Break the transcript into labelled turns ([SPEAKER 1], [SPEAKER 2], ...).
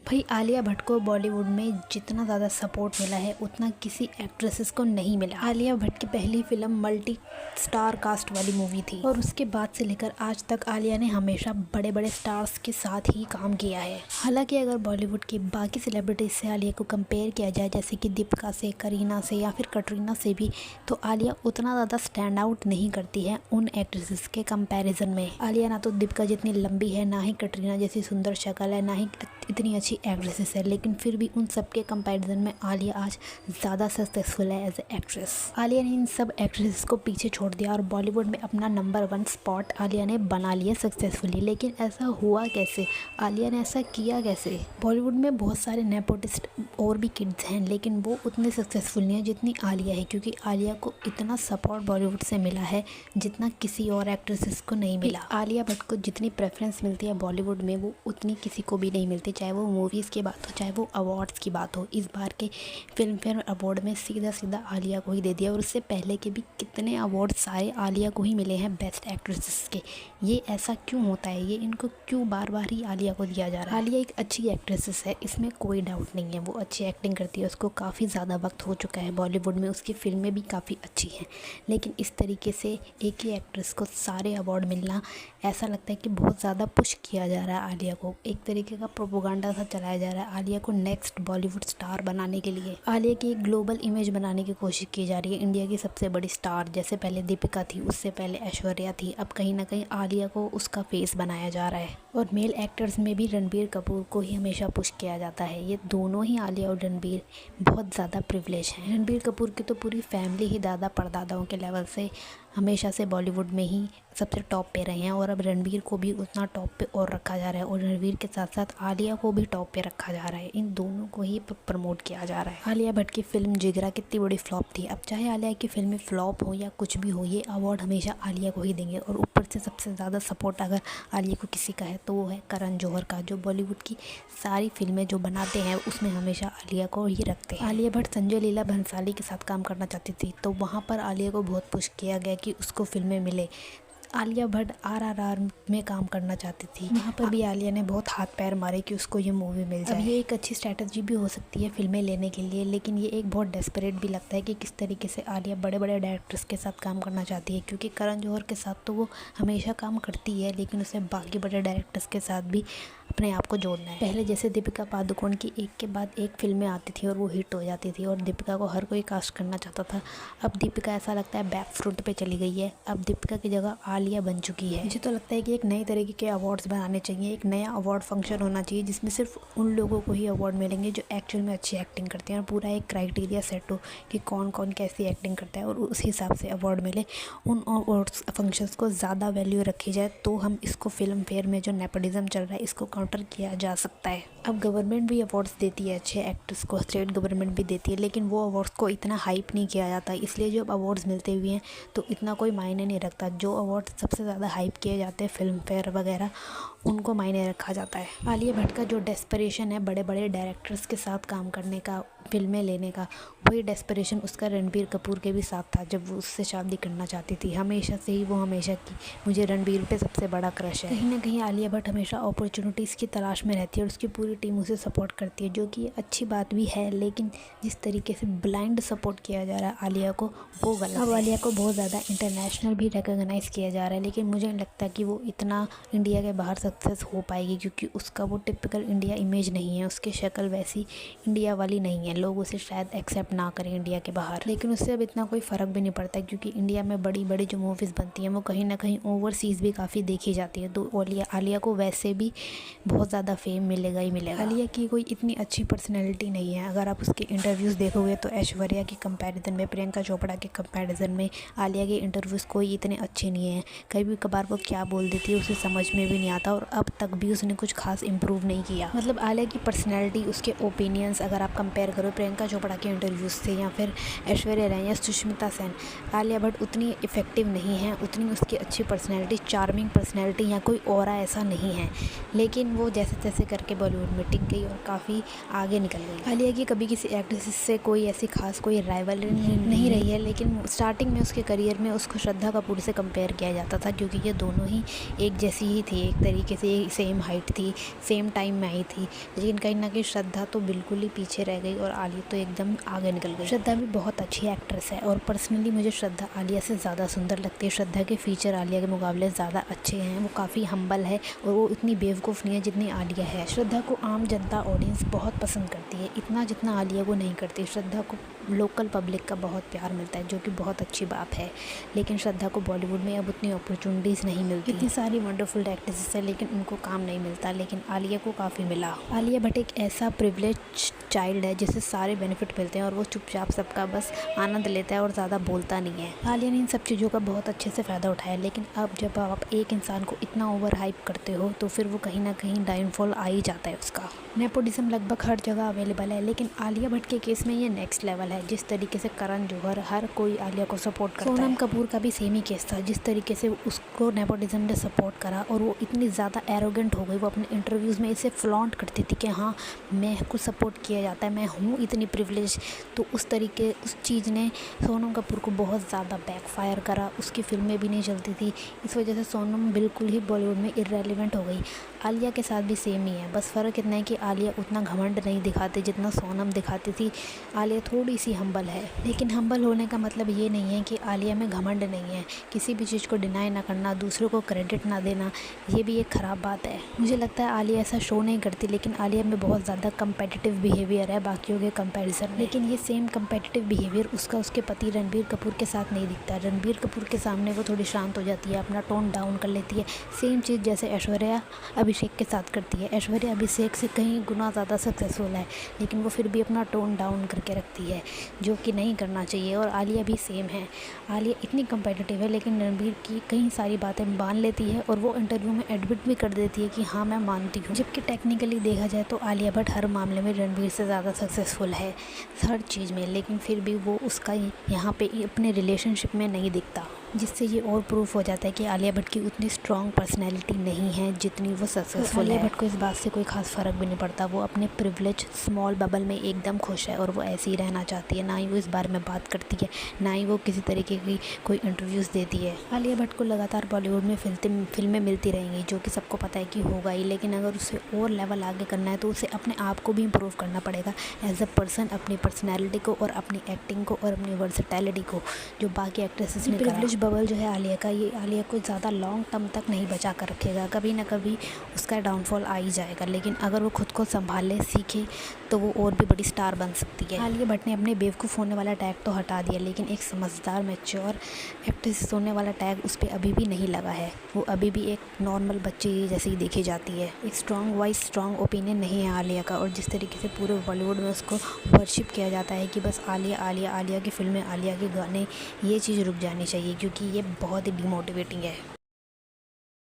[SPEAKER 1] भाई आलिया भट्ट को बॉलीवुड में जितना ज़्यादा सपोर्ट मिला है उतना किसी एक्ट्रेसेस को नहीं मिला। आलिया भट्ट की पहली फिल्म मल्टी स्टार कास्ट वाली मूवी थी और उसके बाद से लेकर आज तक आलिया ने हमेशा बड़े बड़े स्टार्स के साथ ही काम किया है। हालांकि अगर बॉलीवुड की बाकी सेलिब्रिटीज से आलिया को कंपेयर किया जाए, जैसे कि दीपिका से, करीना से या फिर कटरीना से भी, तो आलिया उतना ज़्यादा स्टैंड आउट नहीं करती है उन एक्ट्रेसेस के कंपैरिजन में। आलिया ना तो दीपिका जितनी लंबी है, ना ही कटरीना जैसी सुंदर शक्ल है, ना ही इतनी अच्छी एक्ट्रेसेस है, लेकिन फिर भी उन सब के कंपैरिजन में आलिया आज ज़्यादा सक्सेसफुल है एज ए एक्ट्रेस। आलिया ने इन सब एक्ट्रेसेस को पीछे छोड़ दिया और बॉलीवुड में अपना नंबर 1 स्पॉट आलिया ने बना लिया सक्सेसफुली। लेकिन ऐसा हुआ कैसे? आलिया ने ऐसा किया कैसे? बॉलीवुड में बहुत सारे नेपोटिस्ट और भी किड्स हैं, लेकिन वो उतने सक्सेसफुल नहीं है जितनी आलिया है, क्योंकि आलिया को इतना सपोर्ट बॉलीवुड से मिला है जितना किसी और एक्ट्रेसेस को नहीं मिला। आलिया भट्ट को जितनी प्रेफरेंस मिलती है बॉलीवुड में वो उतनी किसी को भी नहीं मिलती, चाहे वो मूवीज़ की बात हो, चाहे वो अवार्ड्स की बात हो। इस बार के फिल्म फेयर अवार्ड में सीधा सीधा आलिया को ही दे दिया और उससे पहले के भी कितने अवार्ड सारे आलिया को ही मिले हैं बेस्ट एक्ट्रेसेस के। ये ऐसा क्यों होता है? ये इनको क्यों बार बार ही आलिया को दिया जा रहा है? आलिया एक अच्छी एक्ट्रेसेस है, इसमें कोई डाउट नहीं है, वो अच्छी एक्टिंग करती है, उसको काफ़ी ज़्यादा वक्त हो चुका है बॉलीवुड में, उसकी फिल्में भी काफ़ी अच्छी हैं। लेकिन इस तरीके से एक ही एक्ट्रेस को सारे अवार्ड मिलना, ऐसा लगता है कि बहुत ज़्यादा पुश किया जा रहा है आलिया को, एक तरीके का प्रोपोगंडा सा चलाया जा रहा है आलिया को नेक्स्ट बॉलीवुड स्टार बनाने के लिए। आलिया की एक ग्लोबल इमेज बनाने की कोशिश की जा रही है, इंडिया की सबसे बड़ी स्टार। जैसे पहले दीपिका थी, उससे पहले ऐश्वर्या थी, अब कहीं ना कहीं आलिया को उसका फेस बनाया जा रहा है। और मेल एक्टर्स में भी रणबीर कपूर को ही हमेशा पुश किया जाता है। ये दोनों ही, आलिया और रणबीर, बहुत ज़्यादा प्रिविलेज हैं। रणबीर कपूर की तो पूरी फैमिली ही दादा परदादाओं के लेवल से हमेशा से बॉलीवुड में ही सबसे टॉप पे रहे हैं और अब रणबीर को भी उतना टॉप पे और रखा जा रहा है और रणबीर के साथ साथ आलिया को भी टॉप पे रखा जा रहा है। इन दोनों को ही प्रमोट किया जा रहा है। आलिया भट्ट की फिल्म जिगरा कितनी बड़ी फ्लॉप थी। अब चाहे आलिया की फिल्में फ्लॉप हो या कुछ भी हो, ये अवार्ड हमेशा आलिया को ही देंगे। और ऊपर से सबसे ज़्यादा सपोर्ट अगर आलिया को किसी का है तो वो है करण जौहर का, जो बॉलीवुड की सारी फिल्में जो बनाते हैं उसमें हमेशा आलिया को ही रखते हैं। आलिया भट्ट संजय लीला भंसाली के साथ काम करना चाहती थी, तो वहाँ पर आलिया को बहुत पुश किया गया कि उसको फिल्में मिले। आलिया भट्ट RRR में काम करना चाहती थी, वहाँ पर भी आलिया ने बहुत हाथ पैर मारे कि उसको ये मूवी मिल जाए। अब ये एक अच्छी स्ट्रैटेजी भी हो सकती है फिल्में लेने के लिए, लेकिन ये एक बहुत डेस्परेट भी लगता है कि किस तरीके से आलिया बड़े बड़े डायरेक्टर्स के साथ काम करना चाहती है, क्योंकि करण जौहर के साथ तो वो हमेशा काम करती है, लेकिन उसे बाकी बड़े डायरेक्टर्स के साथ भी अपने आप को जोड़ना है। पहले जैसे दीपिका पादुकोण की एक के बाद एक फिल्में आती थी और वो हिट हो जाती थी और दीपिका को हर कोई कास्ट करना चाहता था। अब दीपिका ऐसा लगता है बैक फ्रंट पे चली गई है, अब दीपिका की जगह आलिया बन चुकी है। मुझे तो लगता है कि एक नए तरीके के अवार्ड्स बनाने चाहिए, एक नया अवार्ड फंक्शन होना चाहिए जिसमें सिर्फ उन लोगों को ही अवार्ड मिलेंगे जो एक्चुअल में अच्छी एक्टिंग करते हैं और पूरा एक क्राइटेरिया सेट हो कि कौन कौन कैसी एक्टिंग करता है और उस हिसाब से अवार्ड मिले। उन अवार्ड्स फंक्शंस को ज़्यादा वैल्यू रखी जाए तो हम इसको फिल्म फेयर में जो नेपोटिज्म चल रहा है इसको काउंटर किया जा सकता है। अब गवर्नमेंट भी अवार्ड्स देती है अच्छे एक्टर्स को, स्टेट गवर्नमेंट भी देती है, लेकिन वो अवार्ड्स को इतना हाइप नहीं किया जाता, इसलिए जो अवार्ड्स मिलते हुए हैं तो इतना कोई मायने नहीं रखता। जो अवार्ड्स सबसे ज़्यादा हाइप किए जाते हैं फिल्म फेयर वगैरह, उनको मायने रखा जाता है। आलिया भट्ट का जो डेस्परेशन है बड़े बड़े डायरेक्टर्स के साथ काम करने का, फिल्में लेने का, वही डेस्परेशन उसका रणबीर कपूर के भी साथ था जब वो उससे शादी करना चाहती थी। हमेशा से ही वो हमेशा की मुझे रणबीर पे सबसे बड़ा क्रश है। कहीं ना कहीं आलिया भट्ट हमेशा अपॉर्चुनिटीज़ की तलाश में रहती है और उसकी पूरी टीम उसे सपोर्ट करती है, जो कि अच्छी बात भी है, लेकिन जिस तरीके से ब्लाइंड सपोर्ट किया जा रहा है आलिया को, वो गलत है। अब आलिया को बहुत ज़्यादा इंटरनेशनल भी रिकॉग्नाइज़ किया जा रहा है, लेकिन मुझे नहीं लगता कि वो इतना इंडिया के बाहर सक्सेस हो पाएगी, क्योंकि उसका वो टिपिकल इंडिया इमेज नहीं है, उसकी शक्ल वैसी इंडिया वाली नहीं है, लोग उसे शायद एक्सेप्ट ना करें इंडिया के बाहर। लेकिन उससे अब इतना कोई फ़र्क भी नहीं पड़ता, क्योंकि इंडिया में बड़ी बड़ी जो मूवीज़ बनती हैं वो कहीं ना कहीं ओवरसीज़ भी काफ़ी देखी जाती है, तो आलिया को वैसे भी बहुत ज़्यादा फेम मिलेगा ही मिलेगा। आलिया की कोई इतनी अच्छी पर्सनैलिटी नहीं है, अगर आप उसके इंटरव्यूज़ देखोगे तो ऐश्वर्या के कंपैरिजन में, प्रियंका चोपड़ा के कंपैरिजन में आलिया के इंटरव्यूज़ कोई इतने अच्छे नहीं हैं। कभी कभार वो क्या बोल देती है उसे समझ में भी नहीं आता और अब तक भी उसने कुछ खास इम्प्रूव नहीं किया। मतलब आलिया की पर्सनैलिटी, उसके ओपिनियंस अगर आप कंपेयर करो प्रियंका चोपड़ा के इंटरव्यूज़ से या फिर ऐश्वर्या राय या सुष्मिता सेन, आलिया भट्ट उतनी इफ़ेक्टिव नहीं है, उतनी उसकी अच्छी पर्सनैलिटी, चार्मिंग पर्सनैलिटी या कोई और ऐसा नहीं है, लेकिन वो जैसे तैसे करके बॉलीवुड में टिक गई और काफ़ी आगे निकल गई। आलिया की कभी किसी एक्ट्रेस से कोई ऐसी खास कोई राइवलरी नहीं रही है, लेकिन स्टार्टिंग में उसके करियर में उसको श्रद्धा कपूर से कंपेयर किया जाता था, क्योंकि ये दोनों ही एक जैसी ही थी एक तरीके तरीके से सेम हाइट थी, सेम टाइम में आई थी। लेकिन कहीं ना कहीं श्रद्धा तो बिल्कुल ही पीछे रह गई और आलिया तो एकदम आगे निकल गई। श्रद्धा भी बहुत अच्छी एक्ट्रेस है और पर्सनली मुझे श्रद्धा आलिया से ज़्यादा सुंदर लगती है। श्रद्धा के फीचर आलिया के मुकाबले ज़्यादा अच्छे हैं। वो काफ़ी हम्बल है और वो इतनी बेवकूफ़ नहीं है जितनी आलिया है। श्रद्धा को आम जनता ऑडियंस बहुत पसंद करती है, इतना जितना आलिया को नहीं करती। श्रद्धा को लोकल पब्लिक का बहुत प्यार मिलता है, जो कि बहुत अच्छी बात है। लेकिन श्रद्धा को बॉलीवुड में अब उतनी अपॉर्चुनिटीज़ नहीं मिलती। इतनी सारी वंडरफुल एक्ट्रेसेस है लेकिन उनको काम नहीं मिलता, लेकिन आलिया को काफ़ी मिला। आलिया भट्ट एक ऐसा प्रिविलेज चाइल्ड है जिसे सारे बेनिफिट मिलते हैं और वो चुपचाप सबका बस आनंद लेता है और ज़्यादा बोलता नहीं है। आलिया ने इन सब चीज़ों का बहुत अच्छे से फ़ायदा उठाया, लेकिन अब जब आप एक इंसान को इतना ओवर हाइप करते हो तो फिर वो कहीं ना कहीं डाउनफॉल आ ही जाता है उसका। नेपोटिज्म लगभग हर जगह अवेलेबल है, लेकिन आलिया भट्ट के केस में ये नेक्स्ट लेवल है। जिस तरीके से करण जौहर हर कोई आलिया को सपोर्ट करता है। सोनम कपूर का भी सेम ही केस था, जिस तरीके से उसको नेपोटिज्म ने सपोर्ट करा और वो इतनी ज़्यादा एरोगेंट हो गई। वो अपने इंटरव्यूज़ में इसे फ्लॉन्ट करती थी कि हाँ मैं को सपोर्ट किया जाता है, मैं हूँ इतनी प्रिविलेज। तो उस चीज़ ने सोनम कपूर को बहुत ज़्यादा बैकफायर करा। उसकी फिल्में भी नहीं चलती थी, इस वजह से सोनम बिल्कुल ही बॉलीवुड में इररेलेवेंट हो गई। आलिया के साथ भी सेम ही है, बस फ़र्क इतना है कि आलिया उतना घमंड नहीं दिखाती जितना सोनम दिखाती थी। आलिया थोड़ी सी हम्बल है, लेकिन हम्बल होने का मतलब ये नहीं है कि आलिया में घमंड नहीं है। किसी भी चीज़ को डिनाई ना करना, दूसरों को क्रेडिट ना देना, ये भी एक ख़राब बात है। मुझे लगता है आलिया ऐसा शो नहीं करती, लेकिन आलिया में बहुत ज़्यादा कंपेटिटिव बिहेवियर है बाकियों के कंपैरिजन में। लेकिन ये सेम कंपेटिटिव बिहेवियर उसके पति रणबीर कपूर के साथ नहीं दिखता। रणबीर कपूर के सामने वो थोड़ी शांत हो जाती है, अपना टोन डाउन कर लेती है। सेम चीज़ जैसे ऐश्वर्या अभिषेक के साथ करती है। ऐश्वर्या अभिषेक से कहीं गुना ज़्यादा सक्सेसफुल है, लेकिन वो फिर भी अपना टोन डाउन करके रखती है, जो कि नहीं करना चाहिए। और आलिया भी सेम है। आलिया इतनी कंपेटिटिव है, लेकिन रणबीर की कई सारी बातें मान लेती है और वो इंटरव्यू में एडमिट भी कर देती है कि हाँ मैं मानती हूँ। जबकि टेक्निकली देखा जाए तो आलिया भट्ट हर मामले में रणबीर से ज़्यादा सक्सेसफुल है हर चीज़ में, लेकिन फिर भी वो उसका यहाँ पे अपने रिलेशनशिप में नहीं दिखता, जिससे ये और प्रूफ हो जाता है कि आलिया भट्ट की उतनी स्ट्रॉन्ग पर्सनैलिटी नहीं है जितनी वो सक्सेसफुल है। आलिया भट्ट को इस बात से कोई खास फ़र्क भी नहीं पड़ता। वो अपने प्रिविलेज स्मॉल बबल में एकदम खुश है और वो ऐसे ही रहना चाहती है। ना ही वो इस बारे में बात करती है, ना ही वो किसी तरीके की कोई इंटरव्यूज़ देती है। आलिया भट्ट को लगातार बॉलीवुड में फिल्में मिलती रहेंगी, जो कि सबको पता है कि होगा ही, लेकिन अगर उसे और लेवल आगे करना है तो उसे अपने आप को भी इम्प्रूव करना पड़ेगा एज अ पर्सन, अपनी पर्सनैलिटी को और अपनी एक्टिंग को और अपनी वर्सेटैलिटी को, जो बाकी एक्ट्रेसेस ने। प्रिविलेज बबल जो है आलिया का, ये आलिया को ज़्यादा लॉन्ग टर्म तक नहीं बचा कर रखेगा। कभी ना कभी उसका डाउनफॉल आ ही जाएगा, लेकिन अगर वो खुद को संभाले सीखे तो वो और भी बड़ी स्टार बन सकती है। आलिया भट्ट ने अपने बेवकूफ़ होने वाला टैग तो हटा दिया, लेकिन एक समझदार मैच्योर एक्ट्रेस होने वाला टैग उस पर अभी भी नहीं लगा है। वो अभी भी एक नॉर्मल बच्चे जैसी ही देखी जाती है। एक स्ट्रॉन्ग वॉइस, स्ट्रॉन्ग ओपिनियन नहीं है आलिया का, और जिस तरीके से पूरे बॉलीवुड में उसको वर्शिप किया जाता है कि बस आलिया आलिया, आलिया की फिल्में, आलिया के गाने, ये चीज़ रुक जानी चाहिए, क्योंकि ये बहुत ही डिमोटिवेटिंग है।